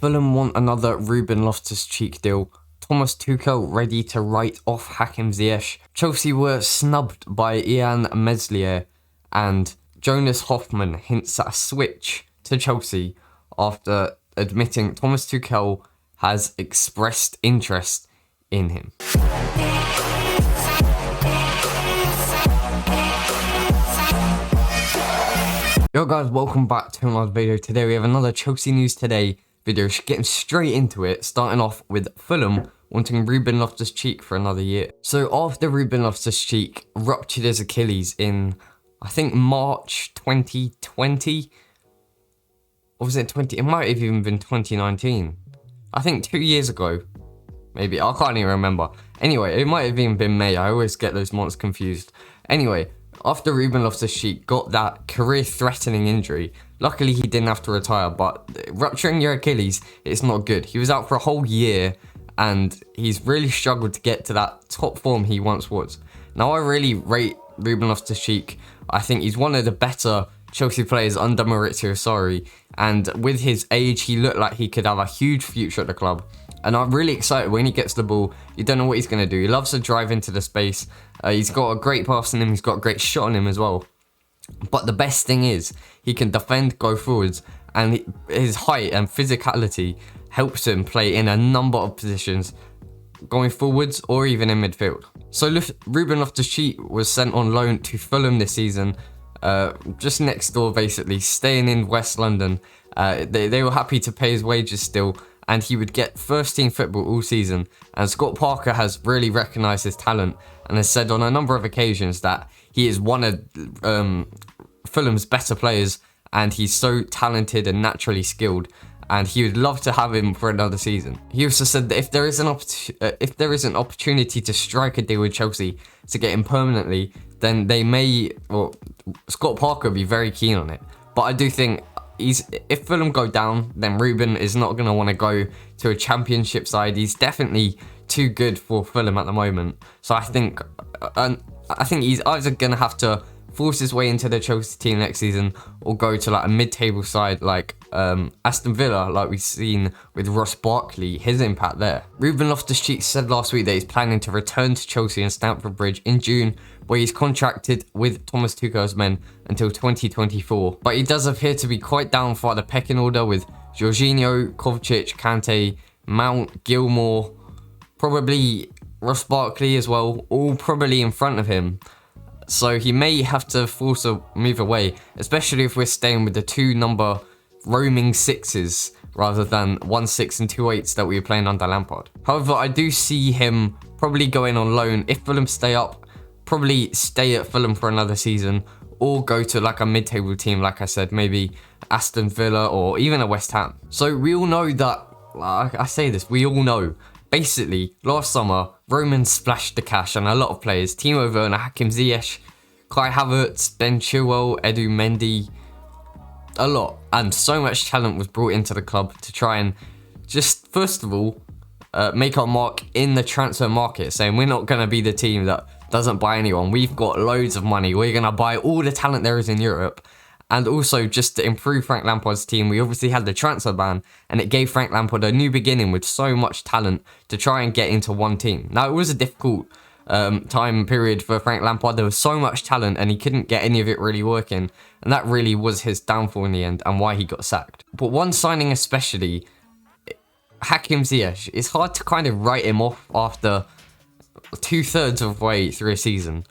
Fulham want another Ruben Loftus-Cheek deal. Thomas Tuchel ready to write off Hakim Ziyech. Chelsea were snubbed by Illan MESLIER, and Jonas Hofmann hints at a switch to Chelsea after admitting Thomas Tuchel has expressed interest in him. Yo guys, welcome back to another video. Today we have another Chelsea News Today video, getting straight into it, starting off with Fulham wanting Ruben Loftus-Cheek for another year. So after Ruben Loftus-Cheek ruptured his Achilles in, I think, March 2020, or was it 20? It might have even been 2019. I think 2 years ago, maybe. I can't even remember. Anyway, it might have even been May. I always get those months confused. Anyway, after Ruben Loftus-Cheek got that career-threatening injury, luckily he didn't have to retire, but rupturing your Achilles, it's not good. He was out for a whole year, and he's really struggled to get to that top form he once was. Now, I really rate Ruben Loftus-Cheek. I think he's one of the better Chelsea players under Maurizio Sarri, and with his age, he looked like he could have a huge future at the club. And I'm really excited when he gets the ball. You don't know what he's going to do. He loves to drive into the space. He's got a great pass in him. He's got a great shot on him as well. But the best thing is, he can defend, go forwards, and his height and physicality helps him play in a number of positions, going forwards or even in midfield. So Ruben Loftus-Cheek was sent on loan to Fulham this season, just next door basically, staying in West London. They were happy to pay his wages still, and he would get first team football all season. And Scott Parker has really recognised his talent and has said on a number of occasions that he is one of Fulham's better players, and he's so talented and naturally skilled, and he would love to have him for another season. He also said that if there is an opportunity to strike a deal with Chelsea to get him permanently, then they may, or Scott Parker would be very keen on it. But I do think if Fulham go down, then Ruben is not going to want to go to a championship side. He's definitely too good for Fulham at the moment. So I think he's either going to have to force his way into the Chelsea team next season, or go to like a mid-table side like Aston Villa, like we've seen with Ross Barkley, his impact there. Ruben Loftus-Cheek said last week that he's planning to return to Chelsea and Stamford Bridge in June, where he's contracted with Thomas Tuchel's men until 2024. But he does appear to be quite down for the pecking order, with Jorginho, Kovacic, Kante, Mount, Gilmour, probably Ross Barkley as well, all probably in front of him. So he may have to force a move away, especially if we're staying with the two number roaming sixes rather than 1 6 and 2 8s that we were playing under Lampard. However, I do see him probably going on loan if Fulham stay up, probably stay at Fulham for another season, or go to like a mid-table team, like I said, maybe Aston Villa or even a West Ham. So we all know that, I say this, we all know, basically, last summer, Roman splashed the cash on a lot of players. Timo, Werner, Hakim Ziyech, Kai Havertz, Ben Chilwell, Edouard, Mendy, a lot. And so much talent was brought into the club to try and just, first of all, make our mark in the transfer market, saying we're not going to be the team that doesn't buy anyone. We've got loads of money. We're going to buy all the talent there is in Europe. And also, just to improve Frank Lampard's team, we obviously had the transfer ban, and it gave Frank Lampard a new beginning with so much talent to try and get into one team. Now, it was a difficult time period for Frank Lampard. There was so much talent, and he couldn't get any of it really working. And that really was his downfall in the end, and why he got sacked. But one signing especially, Hakim Ziyech, it's hard to kind of write him off after 2/3 of the way through a season.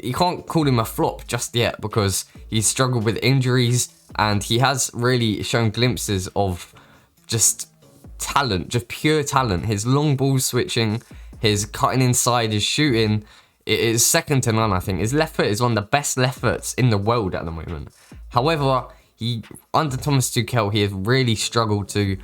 You can't call him a flop just yet because he's struggled with injuries, and he has really shown glimpses of just talent, just pure talent. His long ball switching, his cutting inside, his shooting, it is second to none, I think. His left foot is one of the best left foots in the world at the moment. However, under Thomas Tuchel, he has really struggled to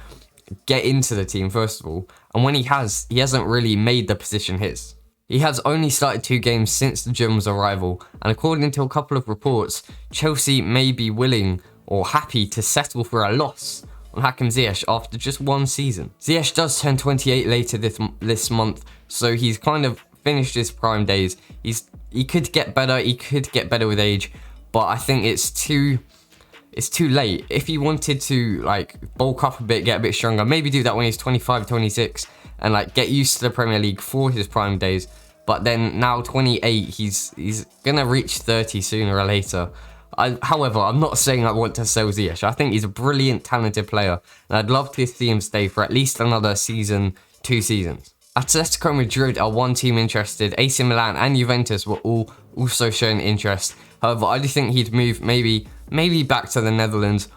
get into the team, first of all. And when he hasn't really made the position his. He has only started 2 games since the German's arrival, and according to a couple of reports, Chelsea may be willing or happy to settle for a loss on Hakim Ziyech after just 1 season. Ziyech does turn 28 later this month, so he's kind of finished his prime days. He could get better, with age, but I think it's it's too late. If he wanted to like bulk up a bit, get a bit stronger, maybe do that when he's 25, 26 and like get used to the Premier League for his prime days. But then now 28, he's gonna reach 30 sooner or later. However, I'm not saying I want to sell Ziyech. I think he's a brilliant, talented player, and I'd love to see him stay for at least another season, 2 seasons. Atletico Madrid are one team interested. AC Milan and Juventus were all also showing interest. However, I do think he'd move maybe back to the Netherlands,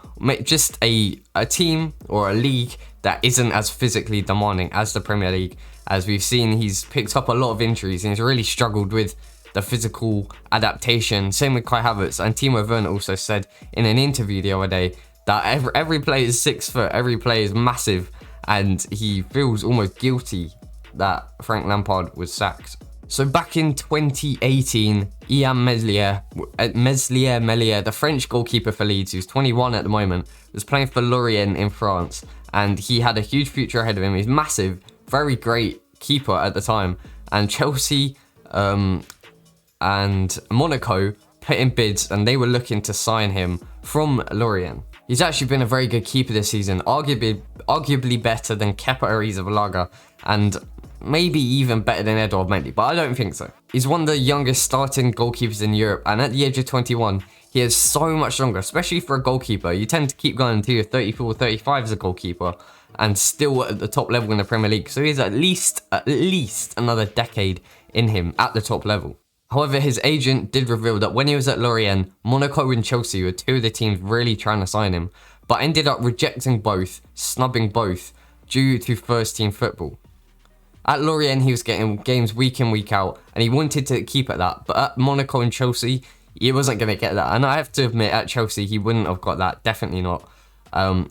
just a team or a league that isn't as physically demanding as the Premier League. As we've seen, he's picked up a lot of injuries and he's really struggled with the physical adaptation. Same with Kai Havertz, and Timo Werner also said in an interview the other day that every player is 6 foot, every player is massive, and he feels almost guilty that Frank Lampard was sacked. So back in 2018, Illan MESLIER, the French goalkeeper for Leeds, who's 21 at the moment, was playing for Lorient in France, and he had a huge future ahead of him. He's massive, very great keeper at the time, and Chelsea and Monaco put in bids and they were looking to sign him from Lorient. He's actually been a very good keeper this season, arguably better than Kepa Arrizabalaga and maybe even better than Edouard Mendy, but I don't think so. He's one of the youngest starting goalkeepers in Europe, and at the age of 21, he is so much longer, especially for a goalkeeper. You tend to keep going until you're 34, 35 as a goalkeeper, and still at the top level in the Premier League. So he's at least another decade in him at the top level. However, his agent did reveal that when he was at Lorient, Monaco and Chelsea were 2 of the teams really trying to sign him, but ended up rejecting both, snubbing both, due to first team football. At Lorient, he was getting games week in, week out, and he wanted to keep at that, but at Monaco and Chelsea, he wasn't going to get that. And I have to admit, at Chelsea, he wouldn't have got that, definitely not.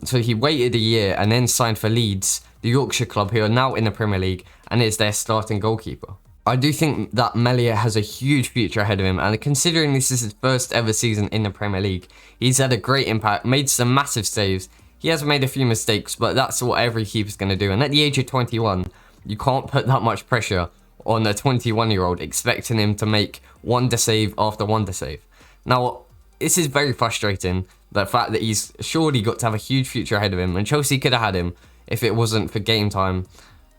So he waited a year and then signed for Leeds, the Yorkshire club, who are now in the Premier League, and is their starting goalkeeper. I do think that MESLIER has a huge future ahead of him, and considering this is his first ever season in the Premier League, he's had a great impact, made some massive saves. He has made a few mistakes, but that's what every keeper's going to do. And at the age of 21, you can't put that much pressure on a 21-year-old, expecting him to make wonder save after wonder save. Now, this is very frustrating, the fact that he's surely got to have a huge future ahead of him, and Chelsea could have had him if it wasn't for game time.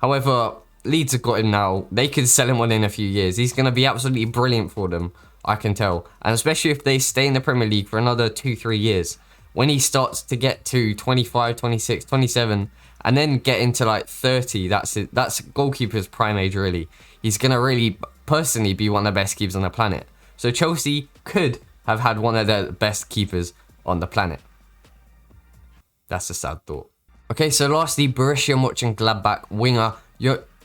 However, Leeds have got him now. They could sell him on in a few years. He's going to be absolutely brilliant for them, I can tell. And especially if they stay in the Premier League for another 2-3 years. When he starts to get to 25, 26, 27, and then get into like 30, that's it. That's goalkeeper's prime age, really. He's going to really, personally, be one of the best keepers on the planet. So Chelsea could have had one of the best keepers on the planet. That's a sad thought. Okay, so lastly, Borussia Mönchengladbach winger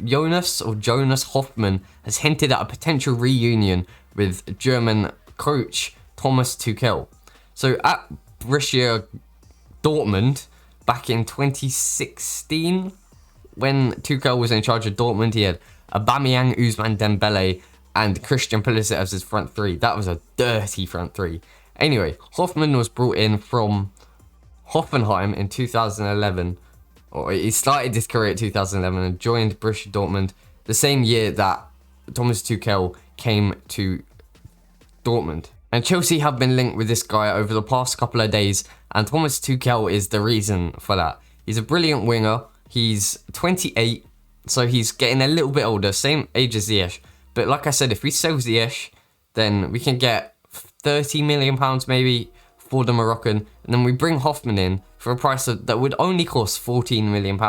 Jonas Hofmann has hinted at a potential reunion with German coach Thomas Tuchel. So at Borussia Dortmund back in 2016, when Tuchel was in charge of Dortmund, he had Aubameyang, Ousmane Dembele, and Christian Pulisic as his front three. That was a dirty front three. Anyway, Hofmann was brought in from Hoffenheim in 2011. Or he started his career in 2011 and joined Borussia Dortmund the same year that Thomas Tuchel came to Dortmund. And Chelsea have been linked with this guy over the past couple of days, and Thomas Tuchel is the reason for that. He's a brilliant winger. He's 28, so he's getting a little bit older, same age as Ziyech. But like I said, if we sell Ziyech, then we can get £30 million maybe for the Moroccan, and then we bring Hofmann in for a price that would only cost £14 million.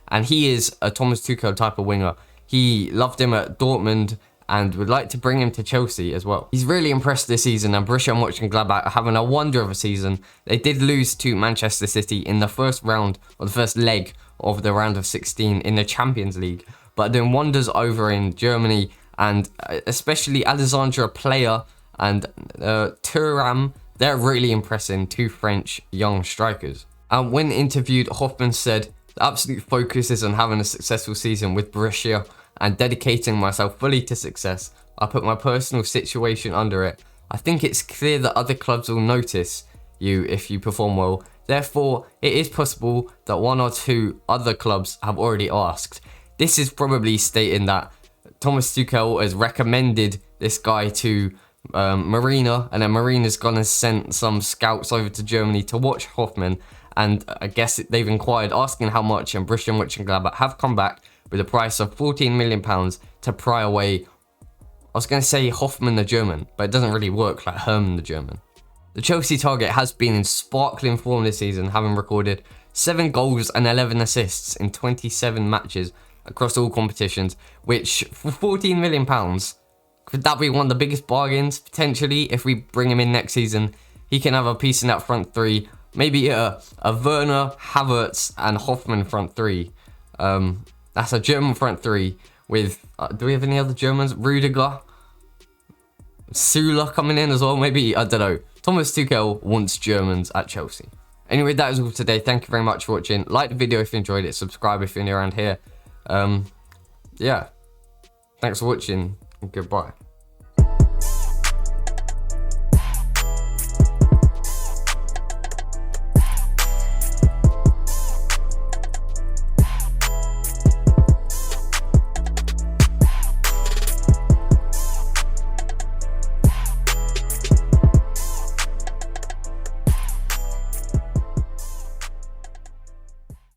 And he is a Thomas Tuchel type of winger. He loved him at Dortmund and would like to bring him to Chelsea as well. He's really impressed this season, and Borussia Mönchengladbach are having a wonder of a season. They did lose to Manchester City in the first round, or the first leg of the round of 16 in the Champions League, but doing wonders over in Germany, and especially Alexandre Player and Thuram. They're really impressing, 2 French young strikers. And when interviewed, Hofmann said, "The absolute focus is on having a successful season with Borussia and dedicating myself fully to success. I put my personal situation under it. I think it's clear that other clubs will notice you if you perform well. Therefore, it is possible that 1 or 2 other clubs have already asked." This is probably stating that Thomas Tuchel has recommended this guy to Marina, and then Marina's gone and sent some scouts over to Germany to watch Hofmann, and I guess they've inquired asking how much, and Borussia Mönchengladbach have come back with a price of £14 million to pry away, I was going to say Hofmann the German, but it doesn't really work like Hermann the German. The Chelsea target has been in sparkling form this season, having recorded 7 goals and 11 assists in 27 matches across all competitions, which for £14 million, could that be one of the biggest bargains potentially if we bring him in next season? He can have a piece in that front three, maybe a Werner, Havertz and Hofmann front three. That's a German front three with, do we have any other Germans? Rudiger, Sula coming in as well, maybe, I don't know. Thomas Tuchel wants Germans at Chelsea. Anyway, that is all for today. Thank you very much for watching. Like the video if you enjoyed it. Subscribe if you're new around here. Yeah. Thanks for watching and goodbye.